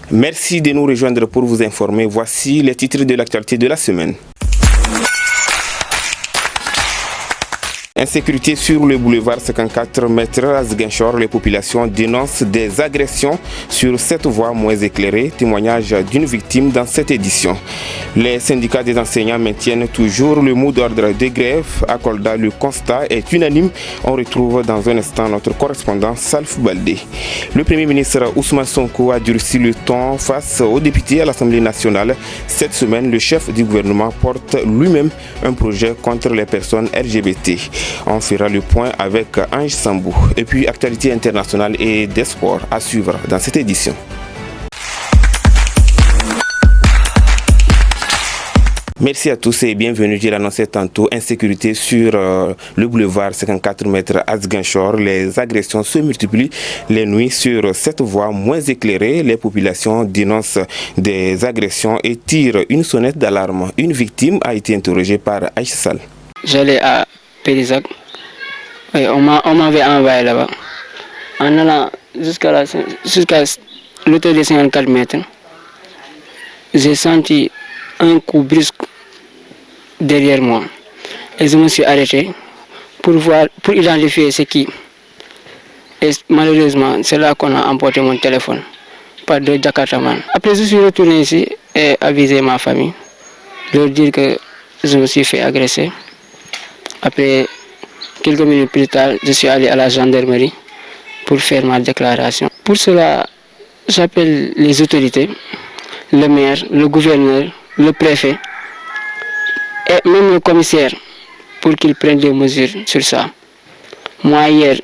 Merci de nous rejoindre pour vous informer. Voici les titres de l'actualité de la semaine. Insécurité sur le boulevard 54 mètres à Ziguinchor, les populations dénoncent des agressions sur cette voie moins éclairée. Témoignage d'une victime dans cette édition. Les syndicats des enseignants maintiennent toujours le mot d'ordre de grève. À Kolda, le constat est unanime. On retrouve dans un instant notre correspondant Salf Baldé. Le Premier ministre Ousmane Sonko a durci le ton face aux députés à l'Assemblée nationale. Cette semaine, le chef du gouvernement porte lui-même un projet contre les personnes LGBT. On fera le point avec Ange Sambou. Et puis, actualité internationale et des sports à suivre dans cette édition. Merci à tous et bienvenue. J'ai annoncé tantôt insécurité sur le boulevard 54 mètres à Ziguinchor. Les agressions se multiplient les nuits sur cette voie moins éclairée. Les populations dénoncent des agressions et tirent une sonnette d'alarme. Une victime a été interrogée par Aïcha Sall. J'allais à Pélisac. Oui, on m'avait envoyé là-bas. En allant jusqu'à l'hôtel de 54 mètres, j'ai senti un coup brusque derrière moi. Et je me suis arrêté pour identifier ce qui. Et malheureusement, c'est là qu'on a emporté mon téléphone par deux Jakartaman. Après, je suis retourné ici et avisé ma famille, leur dire que je me suis fait agresser. Après, quelques minutes plus tard, je suis allé à la gendarmerie pour faire ma déclaration. Pour cela, j'appelle les autorités, le maire, le gouverneur, le préfet et même le commissaire pour qu'ils prennent des mesures sur ça. Moi, hier,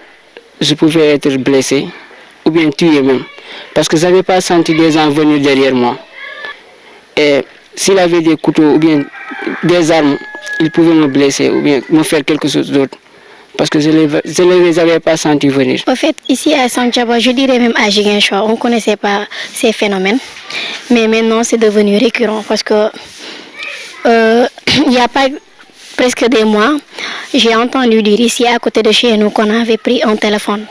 je pouvais être blessé ou bien tué même parce que je n'avais pas senti des gens venir derrière moi. Et s'il avait des couteaux ou bien des armes, ils pouvaient me blesser ou bien me faire quelque chose d'autre. Parce que je ne les avais pas sentis venir. En fait, ici à Santhiaba, je dirais même à Ziguinchor, on ne connaissait pas ces phénomènes. Mais maintenant, c'est devenu récurrent parce que il n'y a pas presque des mois, j'ai entendu dire ici à côté de chez nous qu'on avait pris un téléphone,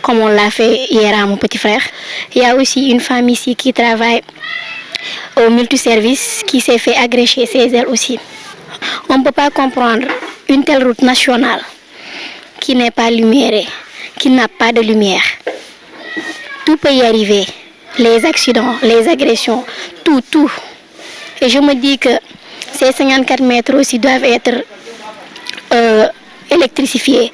comme on l'a fait hier à mon petit frère. Il y a aussi une femme ici qui travaille au multiservice qui s'est fait agresser chez elle aussi. On ne peut pas comprendre une telle route nationale qui n'est pas lumière, qui n'a pas de lumière. Tout peut y arriver. Les accidents, les agressions, tout. Et je me dis que ces 54 mètres aussi doivent être électrifiés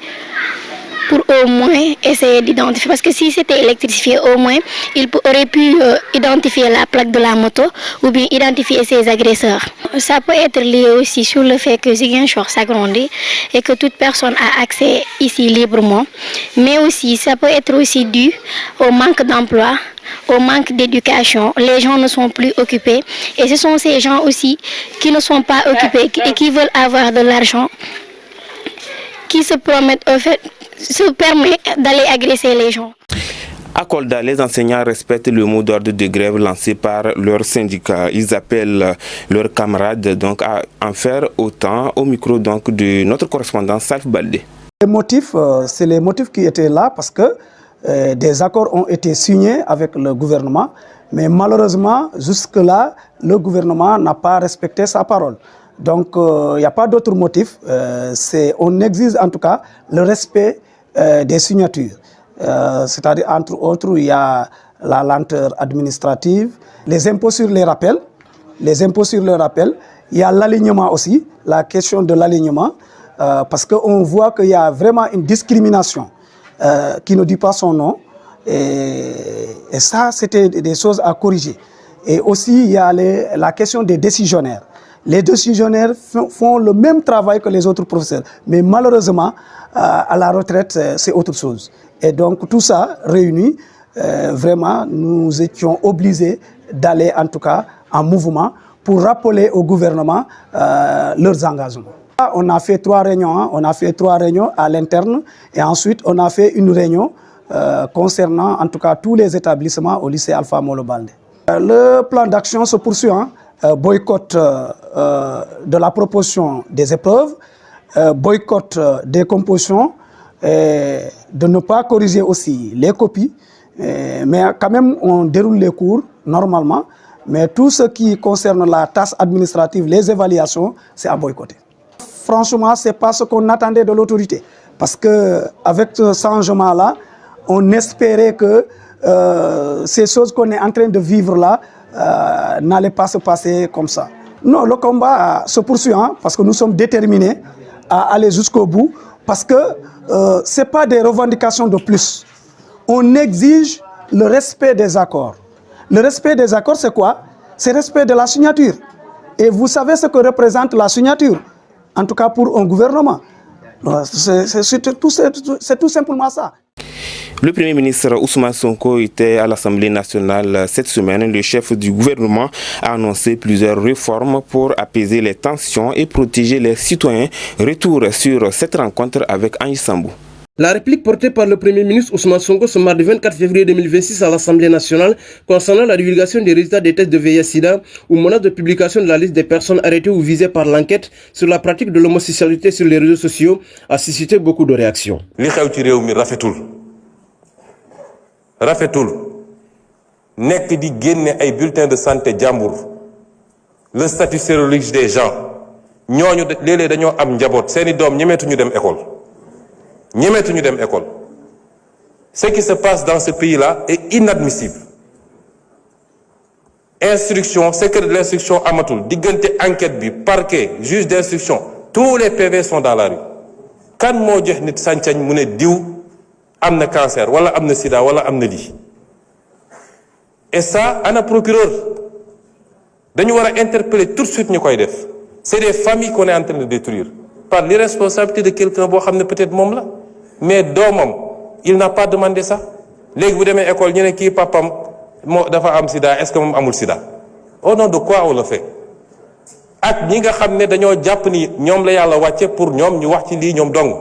pour au moins essayer d'identifier. Parce que si c'était électrifié, au moins, il aurait pu identifier la plaque de la moto ou bien identifier ses agresseurs. Ça peut être lié aussi sur le fait que Ziguinchor s'agrandit et que toute personne a accès ici librement. Mais aussi, ça peut être aussi dû au manque d'emploi, au manque d'éducation. Les gens ne sont plus occupés. Et ce sont ces gens aussi qui ne sont pas occupés et qui veulent avoir de l'argent, qui se promettent, en fait, se permet d'aller agresser les gens. À Kolda, les enseignants respectent le mot d'ordre de grève lancé par leur syndicat. Ils appellent leurs camarades donc à en faire autant au micro donc de notre correspondant Salf Baldé. Les motifs, c'est les motifs qui étaient là parce que des accords ont été signés avec le gouvernement, mais malheureusement, jusque-là, le gouvernement n'a pas respecté sa parole. Donc, il n'y a pas d'autre motif. On exige en tout cas le respect des signatures. C'est-à-dire, entre autres, il y a la lenteur administrative, les impôts sur les rappels. Il y a l'alignement aussi, la question de l'alignement, parce qu'on voit qu'il y a vraiment une discrimination qui ne dit pas son nom. Et ça, c'était des choses à corriger. Et aussi, il y a la question des décisionnaires. Les décisionnaires font le même travail que les autres professeurs. Mais malheureusement, à la retraite, c'est autre chose. Et donc, tout ça réuni, vraiment, nous étions obligés d'aller, en tout cas, en mouvement pour rappeler au gouvernement leurs engagements. On a fait 3 réunions. On a fait 3 réunions à l'interne. Et ensuite, on a fait une réunion concernant, en tout cas, tous les établissements au lycée Alpha Molo Baldé. Le plan d'action se poursuit. Boycott de la proposition des épreuves, boycott des compositions, de ne pas corriger aussi les copies, mais quand même on déroule les cours normalement, mais tout ce qui concerne la tâche administrative, les évaluations, c'est à boycotter. Franchement, ce n'est pas ce qu'on attendait de l'autorité. Parce qu'avec ce changement-là, on espérait que ces choses qu'on est en train de vivre là n'allaient pas se passer comme ça. Non, le combat se poursuit, parce que nous sommes déterminés à aller jusqu'au bout, parce que ce n'est pas des revendications de plus. On exige le respect des accords. Le respect des accords, c'est quoi? C'est le respect de la signature. Et vous savez ce que représente la signature, en tout cas pour un gouvernement. C'est tout simplement ça. Le Premier ministre Ousmane Sonko était à l'Assemblée nationale cette semaine. Le chef du gouvernement a annoncé plusieurs réformes pour apaiser les tensions et protéger les citoyens. Retour sur cette rencontre avec Ange Sambou. La réplique portée par le Premier ministre Ousmane Sonko ce mardi 24 février 2026 à l'Assemblée nationale concernant la divulgation des résultats des tests de VIH-Sida ou menace de publication de la liste des personnes arrêtées ou visées par l'enquête sur la pratique de l'homosexualité sur les réseaux sociaux a suscité beaucoup de réactions. Li xew ci réew mi rafetul nekk di génne ay bulletins de santé jàmbur le statut sérologique des gens ñooñu léeg-léeg dañoo am njaboot seeni doom ñemeetuñu dem école. Ce qui se passe dans ce pays-là est inadmissible. Instruction, secret de l'instruction amatul, diggante enquête bi, parquet, juge d'instruction, tous les PV sont dans la rue. Kan moo jox nit sañ-sañ mu ne diw am na cancer wala am na sida wala am na lii. Et ça, ana procureur dañu war a interpeller tout de suite ñu koy def. C'est des familles qu'on est en train de détruire par l'irresponsabilité de quelqu'un boo xam ne peut-être moom la. Mais doomam il n'a pas demandé ça léegi bu demee école ñu ne kii papam moo dafa am sida est-ce que moom amul sida au nom de quoi on le fait ak ñi nga xam ne dañoo jàpp ni ñoom la yàlla wàcce pour ñoom ñu wax ci lii ñoom dong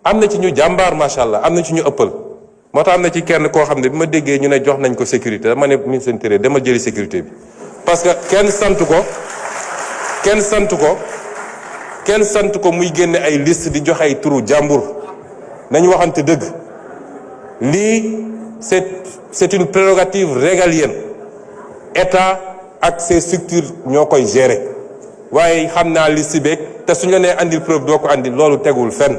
am na ci ñu jàmbaar macha allah am na ci ñu ëppal moo tax am na ci kenn koo xam ne bi ma déggee ñu ne jox nañ ko sécurité dama ne ministre intérieur dama jëli sécurité bi parce que kenn sant ko muy génne ay liste di joxe ay turu jàmbur nañu waxante dëgg lii c'est une prérogative régalienne état ak ses structures ñoo koy gérer waaye xam naa liste beeg te suñu la nee andil preuve doo ko andil loolu tegul fenn.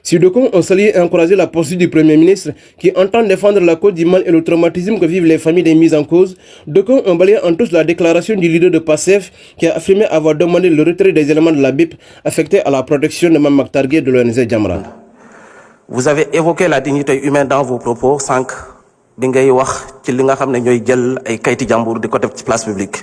Si d'aucuns ont salué et encouragé la posture du Premier ministre qui entend défendre la cause du mal et le traumatisme que vivent les familles des mises en cause, d'aucuns ont balayé en touche la déclaration du leader de PASTEF qui a affirmé avoir demandé le retrait des éléments de la BIP affectés à la protection de Mame Mactar Gueye de l'ONG Jamra. Vous avez évoqué la dignité humaine dans vos propos sans que bi ngay wax ci li nga xam ne ñooy jël ay kayti jàmbur di ko def ci place publique.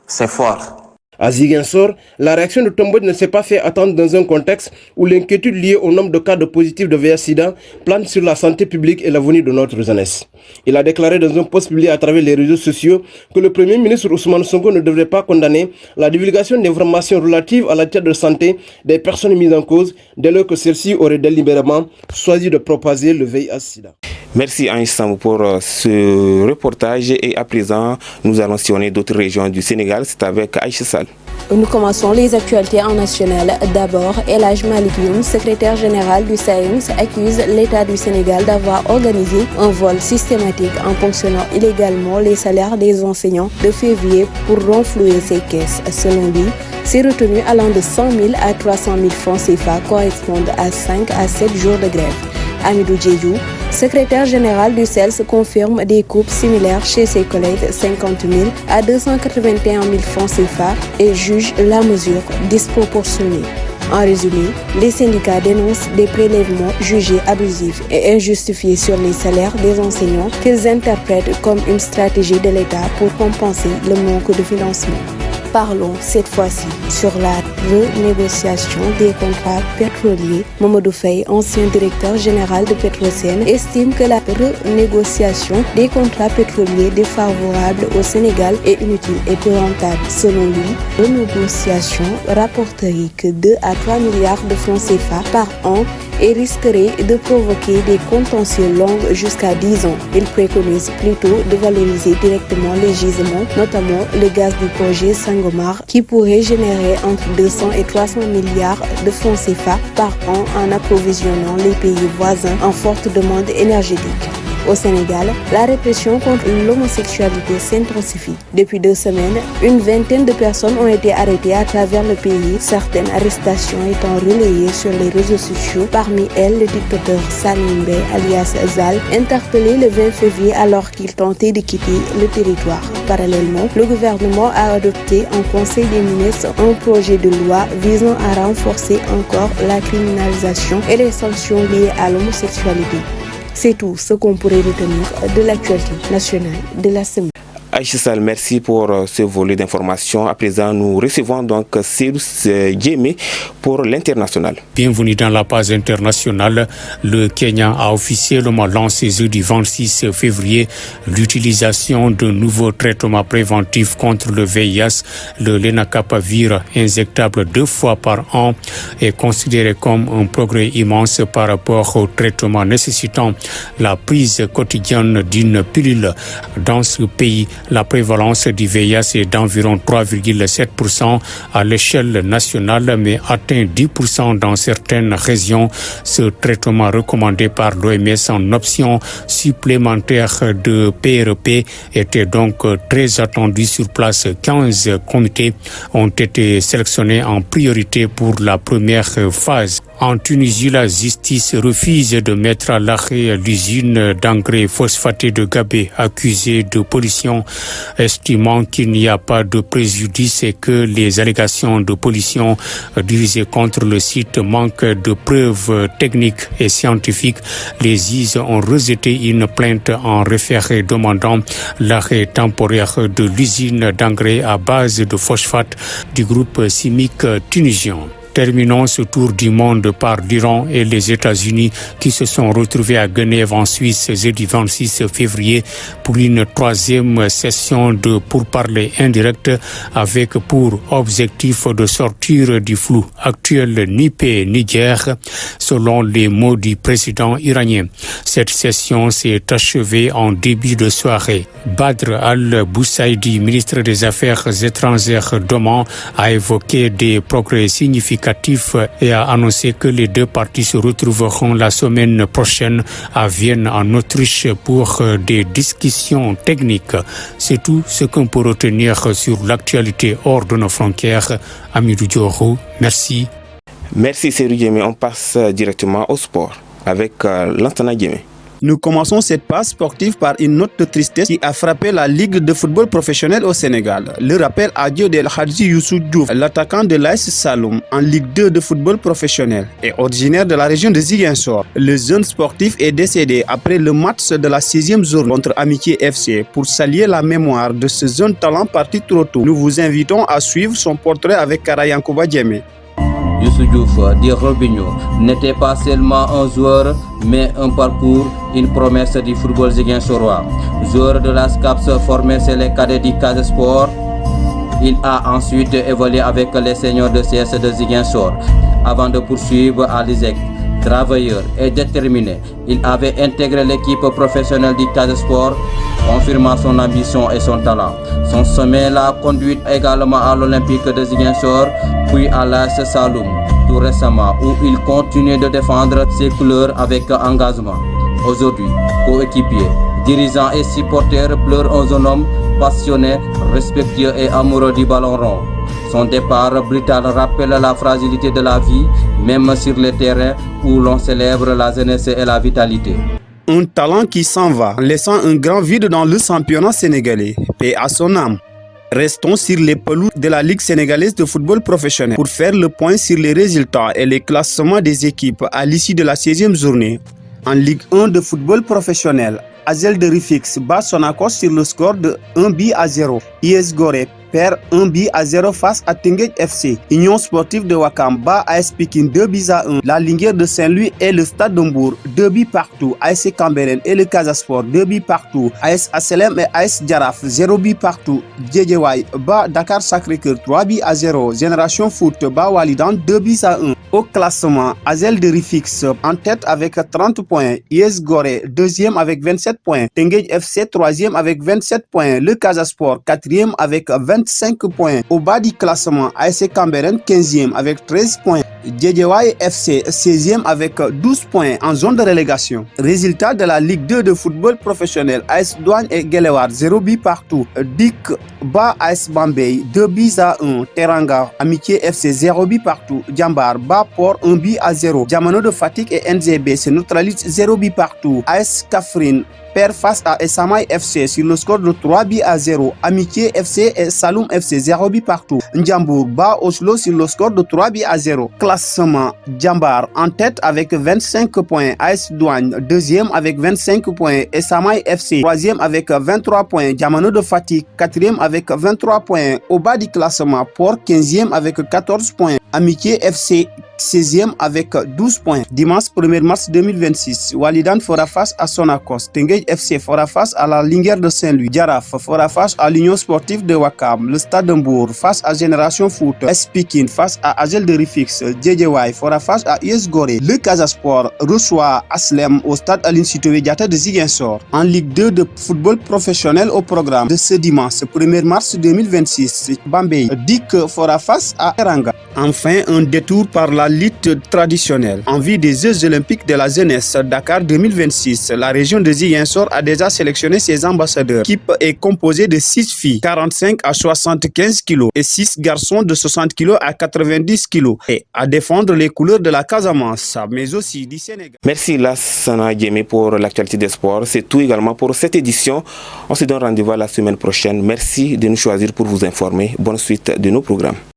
C'est fort. À Ziguinchor, la réaction de Tombouctou ne s'est pas fait attendre dans un contexte où l'inquiétude liée au nombre de cas de positifs de VIH-Sida plane sur la santé publique et l'avenir de notre jeunesse. Il a déclaré dans un post publié à travers les réseaux sociaux que le Premier ministre Ousmane Sonko ne devrait pas condamner la divulgation d'informations relatives à la l'état de santé des personnes mises en cause dès lors que celles-ci auraient délibérément choisi de propager le VIH-Sida. Merci Ange Sambou pour ce reportage et à présent nous allons sillonner d'autres régions du Sénégal, c'est avec Aïcha Sall. Nous commençons les actualités en national. D'abord, El Hadj Malick Youm, secrétaire général du SAEMS, accuse l'État du Sénégal d'avoir organisé un vol systématique en ponctionnant illégalement les salaires des enseignants de février pour renflouer ses caisses. Selon lui, ces retenues allant de 100 000 à 300 000 francs CFA correspondent à 5 à 7 jours de grève. Amidou Diédhiou, secrétaire général du CELS, confirme des coupes similaires chez ses collègues 50 000 à 281 000 francs CFA et juge la mesure disproportionnée. En résumé, les syndicats dénoncent des prélèvements jugés abusifs et injustifiés sur les salaires des enseignants qu'ils interprètent comme une stratégie de l'État pour compenser le manque de financement. Parlons cette fois-ci sur la renégociation des contrats pétroliers. Mamadou Faye, ancien directeur général de Petrosen, estime que la renégociation des contrats pétroliers défavorables au Sénégal est inutile et peu rentable. Selon lui, la renégociation rapporterait que 2 à 3 milliards de francs CFA par an et risquerait de provoquer des contentieux longs jusqu'à 10 ans. Il préconise plutôt de valoriser directement les gisements, notamment le gaz du projet Sangomar, qui pourrait générer entre 200 et 300 milliards de francs CFA par an en approvisionnant les pays voisins en forte demande énergétique. Au Sénégal, la répression contre l'homosexualité s'intensifie. Depuis 2 semaines, une vingtaine de personnes ont été arrêtées à travers le pays, certaines arrestations étant relayées sur les réseaux sociaux. Parmi elles, le dictateur Salim Bey, alias Zal, interpellé le 20 février alors qu'il tentait de quitter le territoire. Parallèlement, le gouvernement a adopté en Conseil des ministres un projet de loi visant à renforcer encore la criminalisation et les sanctions liées à l'homosexualité. C'est tout ce qu'on pourrait retenir de l'actualité nationale de la semaine. Aïcha Sall, merci pour ce volet d'informations. À présent, nous recevons donc Cyrus Djemé pour l'international. Bienvenue dans la page internationale. Le Kenya a officiellement lancé jeudi 26 février l'utilisation de nouveaux traitements préventifs contre le VIH. Le Lenacapavir, injectable 2 fois par an, est considéré comme un progrès immense par rapport au traitement nécessitant la prise quotidienne d'une pilule. Dans ce pays, la prévalence du VIH est d'environ 3,7% à l'échelle nationale, mais atteint 10% dans certaines régions. Ce traitement recommandé par l'OMS en option supplémentaire de PRP était donc très attendu sur place. 15 comités ont été sélectionnés en priorité pour la première phase. En Tunisie, la justice refuse de mettre à l'arrêt l'usine d'engrais phosphaté de Gabé, accusée de pollution, estimant qu'il n'y a pas de préjudice et que les allégations de pollution dirigées contre le site manquent de preuves techniques et scientifiques. Les juges ont rejeté une plainte en référé demandant l'arrêt temporaire de l'usine d'engrais à base de phosphate du groupe chimique tunisien. Terminons ce tour du monde par l'Iran et les États-Unis qui se sont retrouvés à Genève en Suisse jeudi 26 février pour une 3e session de pourparlers indirects avec pour objectif de sortir du flou actuel ni paix ni guerre, selon les mots du président iranien. Cette session s'est achevée en début de soirée. Badr al-Boussaidi, ministre des Affaires étrangères d'Oman, a évoqué des progrès significatifs et a annoncé que les 2 parties se retrouveront la semaine prochaine à Vienne en Autriche pour des discussions techniques. C'est tout ce qu'on peut retenir sur l'actualité hors de nos frontières. Amidou Dioro, merci. Merci Cyrus Djemé. On passe directement au sport avec Lantana Djemé. Nous commençons cette page sportive par une note de tristesse qui a frappé la Ligue de football professionnel au Sénégal. Le rappel adieu d'El Hadji Youssou Diouf, l'attaquant de l'AS Saloum en Ligue 2 de football professionnel et originaire de la région de Ziguinchor. Le jeune sportif est décédé après le match de la 6e journée contre Amitié FC. Pour saluer la mémoire de ce jeune talent parti trop tôt, nous vous invitons à suivre son portrait avec Kara Yankouba Djemé. Youssou Diouf, dit Robinho, n'était pas seulement un joueur, mais un parcours, une promesse du football ziguinchorois. Joueur de la SCAPS formé chez les cadets du Casa Sport, il a ensuite évolué avec les seniors de CS de Ziguinchor avant de poursuivre à l'ISEC. Travailleur et déterminé, il avait intégré l'équipe professionnelle du Casa Sport, confirmant son ambition et son talent. Son sommet l'a conduit également à l'Olympique de Ziguinchor, puis à l'AS Saloum, tout récemment, où il continue de défendre ses couleurs avec engagement. Aujourd'hui, coéquipier, dirigeant et supporter pleurent un jeune homme passionné, respectueux et amoureux du ballon rond. Son départ brutal rappelle la fragilité de la vie, même sur les terrains où l'on célèbre la jeunesse et la vitalité. Un talent qui s'en va, laissant un grand vide dans le championnat sénégalais. Paix à son âme. Restons sur les pelouses de la Ligue sénégalaise de football professionnel pour faire le point sur les résultats et les classements des équipes à l'issue de la 16e journée. En Ligue 1 de football professionnel, Azel de Rifix bat Sonacos sur le score de 1-0. IS Gorée perd 1-0 face à Teungueth FC. Union sportive de Ouakam bat AS Pikine 2-1. La Linguère de Saint-Louis et le Stade de Mbour 2 partout. AS Cambérène et le Casa Sport 2 partout. AS HLM et AS Jaraaf 0 partout. Guédiawaye bat Dakar Sacré-Cœur 3-0. Génération Foot bat Walidan 2-1. Au classement, Asel de Rifix en tête avec 30 points, IS Gorée deuxième avec 27 points, Teungueth FC troisième avec 27 points, le Casa Sport quatrième avec 25 points. Au bas du classement, ASC Cambérène 15e avec 13 points, Guédiawaye FC 16e avec 12 points en zone de relégation. Résultat de la Ligue 2 de football professionnel, AS Douane et Guelewar 0 buts partout, Dik bat AS Bambey 2 buts à 1, Teranga Amitié FC 0 buts partout, Djambar bat Port 1 but à 0, Diamano de Fatick et NZB se neutralisent 0 buts partout, AS Kaffrine perd face à Esamaï FC sur le score de 3 buts à 0. Amitié FC et Saloum FC 0 buts partout. Ndjambour bat Oslo sur le score de 3 buts à 0. Classement, Djambar en tête avec 25 points. AS Douane deuxième avec 25 points. Esamaï FC troisième avec 23 points. Diamano de Fatick quatrième avec 23 points. Au bas du classement, Port 15e avec 14 points. Amitié FC 16e avec 12 points. Dimanche 1er mars 2026, Walidan fera face à Sonacos. Teungueth FC fera face à la Linguère de Saint-Louis. Diaraf fera face à l'Union sportive de Ouakam. Le Stade de Mbour face à Génération Foot. AS Pikine face à Asel de Rifix. Guédiawaye fera face à US Gorée. Le Casa Sport reçoit Aslem au stade Aline Sitoé Diatta de Ziguinchor. En Ligue 2 de football professionnel au programme de ce dimanche 1er mars 2026, Bambey Dik fera face à Teranga. Enfin, un détour par la lutte traditionnelle. En vue des Jeux olympiques de la jeunesse Dakar 2026, la région de Ziguinchor a déjà sélectionné ses ambassadeurs. L'équipe est composée de 6 filles, 45 à 75 kg et 6 garçons de 60 kg à 90 kg et à défendre les couleurs de la Casamance, mais aussi du Sénégal. Merci Lassana Diémé pour l'actualité des sports. C'est tout également pour cette édition. On se donne rendez-vous la semaine prochaine. Merci de nous choisir pour vous informer. Bonne suite de nos programmes.